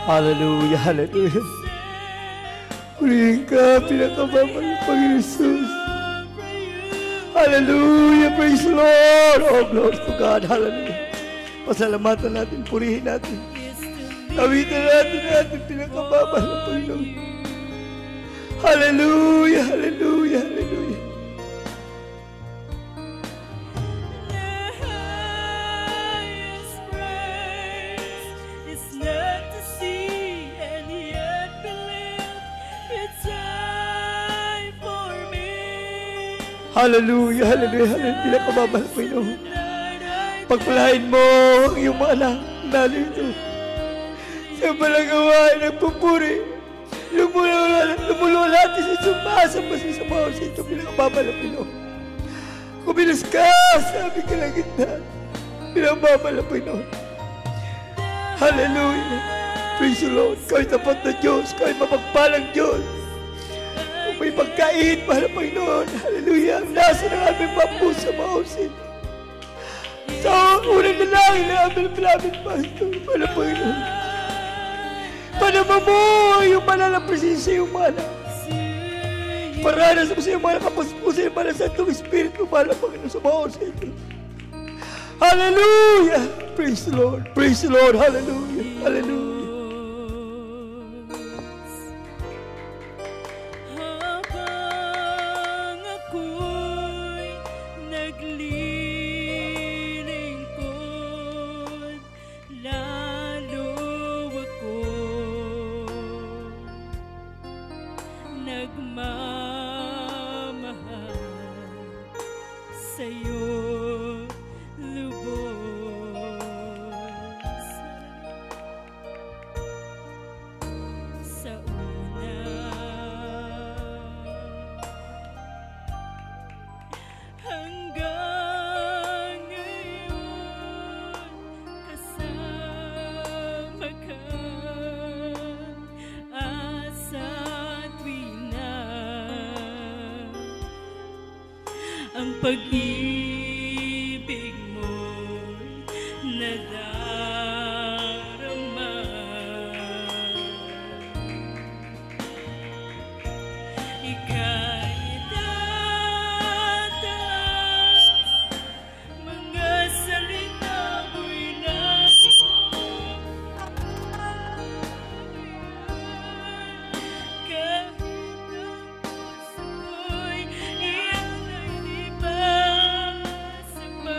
Hallelujah, hallelujah. Purihin ka, pinakababa ng Panginoon Jesus. Hallelujah, praise the Lord. Oh, glory to God, hallelujah. Pasalamatan natin, purihin natin. Kawitan natin, pinakababa ng Panginoon. Hallelujah, hallelujah, hallelujah. Hallelujah, hallelujah, hallelujah. Pinakababa ng Panginoon. Pagpalain mo ang iyong mga anak, lalo ito. Sa malang gawain ng pupuri, lumuluwa natin sa sumasa pa sa mga sa ito. Pinakababa ng Panginoon. Kumilos ka sa aming kalagitnaan. Pinakababa ng Panginoon. Hallelujah. Praise the Lord. Kawa'y tapat na Diyos. Kawa'y mapagpalang Diyos. May pagkain para Panginoon. Hallelujah. Ang nasa ng aming papusa mausin. Sa unang lalaki na aming malamit pastor para Panginoon. Panama mo yung banal na presensya yung mana. Paranas mo sa yung mana kapaspusin yung mana sa itong Espiritu para Panginoon sa mausin. Hallelujah. Praise the Lord. Praise the Lord. Hallelujah. Hallelujah. Pag-ibig mo'y nadarama. Ika'y tataas, mga salita mo'y lagi kong kahit ang puso'y iyan ay di masama.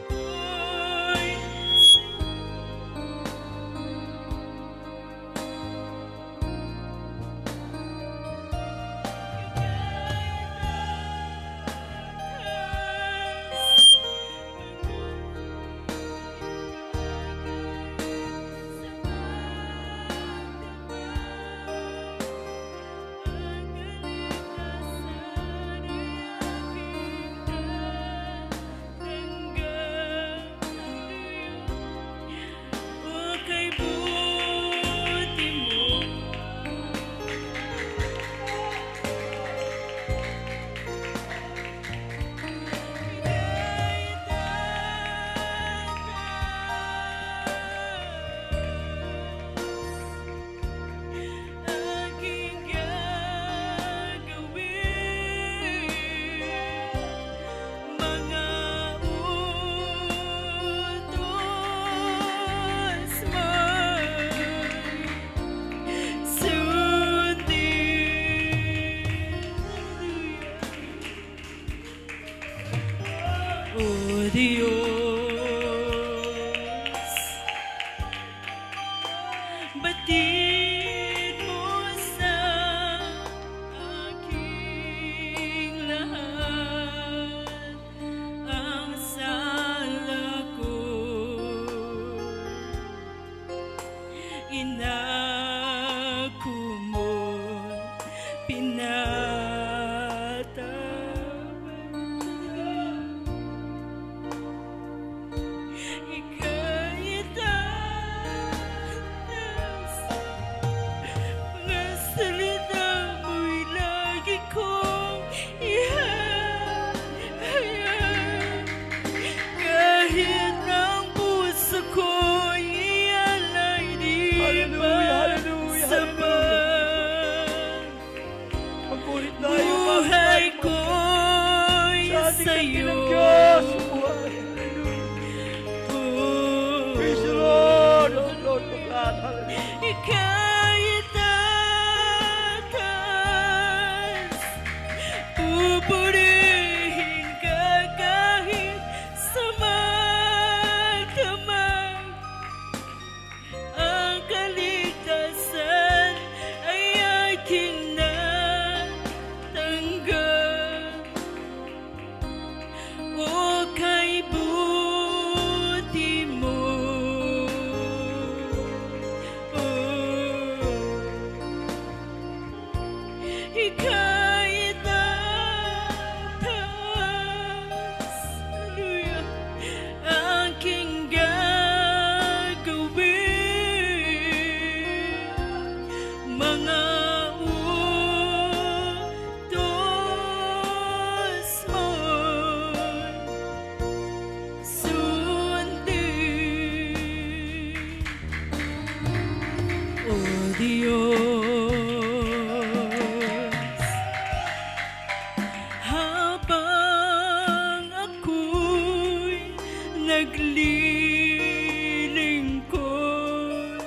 Buhay ko'y Diyos, batid mo sa aking lahat ang sala ko. Inako mo, pinatawad. buhay ko'y Sa ating sa'yo. dakilang Diyos, buhay. Praise the Lord, oh Lord of God, hallelujah. Ika'y itatas, pupurihin ka kahit sa magdamag. Ang kaligtasan ay aking natanggap. O kay buti mo, ika'y itatas, hallelujah, aking gagawin. Mga utos mo'y sundin. O Diyos, habang ako'y naglilingkod,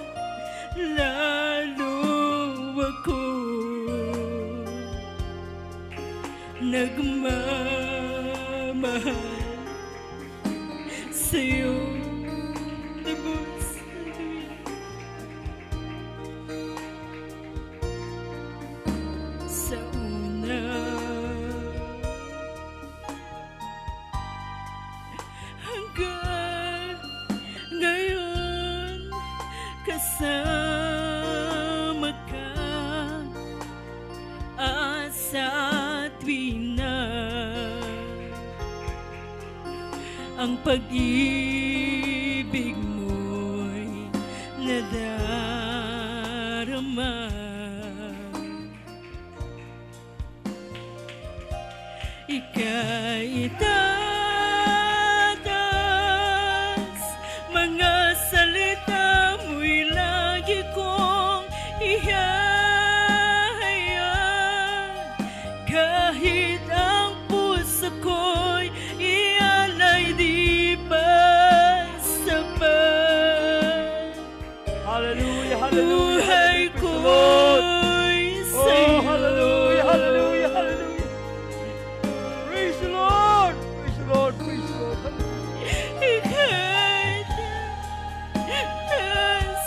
lalo ako nagmamahal sa'yo. Lubos, sa una hanggang ngayon, kasama ka at sa tuwing na ang pag-ibig mo'y nadarama. Ika'y itatas, mga salita mo'y lagi kong ihahayag. Kahit ang puso ko'y ialay, di pa sapat. Hallelujah, hallelujah. Buhay Praise the Lord. ko'y Oh, sa'yo. hallelujah, hallelujah, hallelujah. Praise the Lord, praise the Lord, praise the Lord. Ika'y tatas,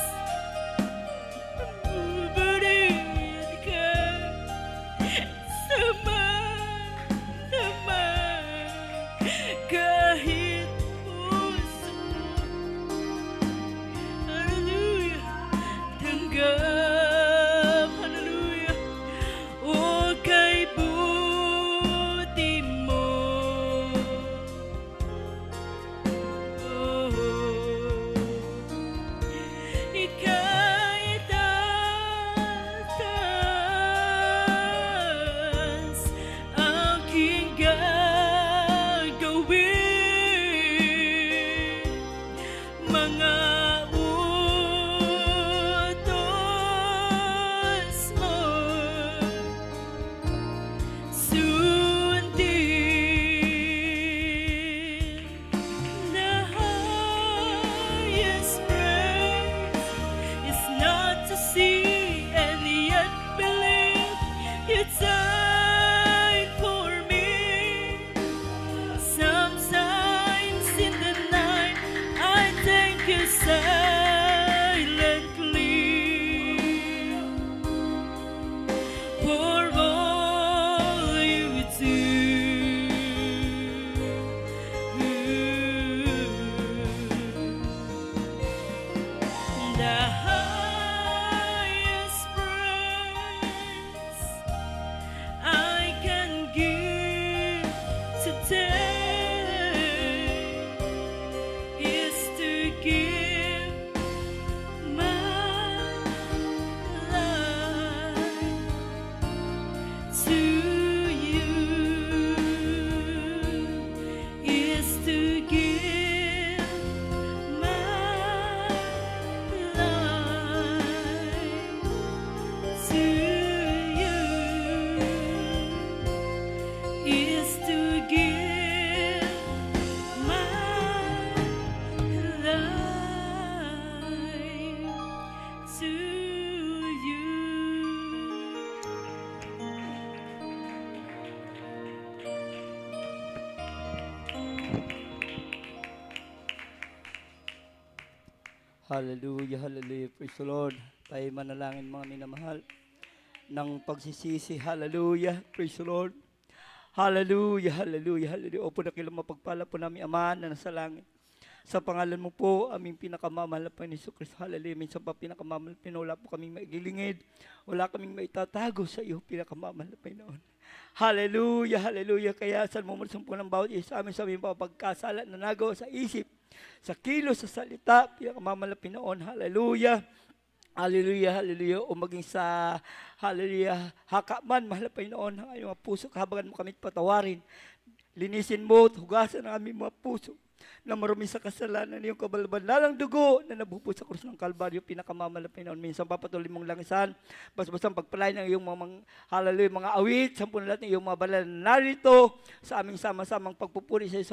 buburihin ka sa magdamag. Hallelujah, hallelujah. Praise the Lord. Tayo manalangin mga minamahal ng pagsisisi. Hallelujah. Praise the Lord. Hallelujah, hallelujah, hallelujah. Opo na kailang mapagpala po namin, Ama na nasa langit. Sa pangalan mo po, aming pinakamamahal na Panginoon Hesus Kristo. Hallelujah. Minsan pa pinakamamahal na Panginoon. Wala po kaming maigilingid. Wala kaming maitatago sa iyo, pinakamamahal na Panginoon. Hallelujah, hallelujah. Kaya saan mo po ng bawat isa sa aming pagkasala na nagawa sa isip, sa kilos, sa salita, pinakamamahal na Panginoon. Hallelujah. Hallelujah, hallelujah. O maging sa, hallelujah, hakaman, mahal na Panginoon, ang aming mga puso, kahabagan mo kami patawarin. Linisin mo at hugasan ang aming mga puso na marumi sa kasalanan ng iyong kabalbalang dugo na nabubuo sa krus ng Kalbaryo, pinakamamahal na Panginoon. Minsan papatuloy mong langisan, basta-basta pagpalain ng iyong mga hallelujah, mga awit, sampunan lahat ng iyong mga banal na narito sa aming sama-samang pagpupuri sa iyo.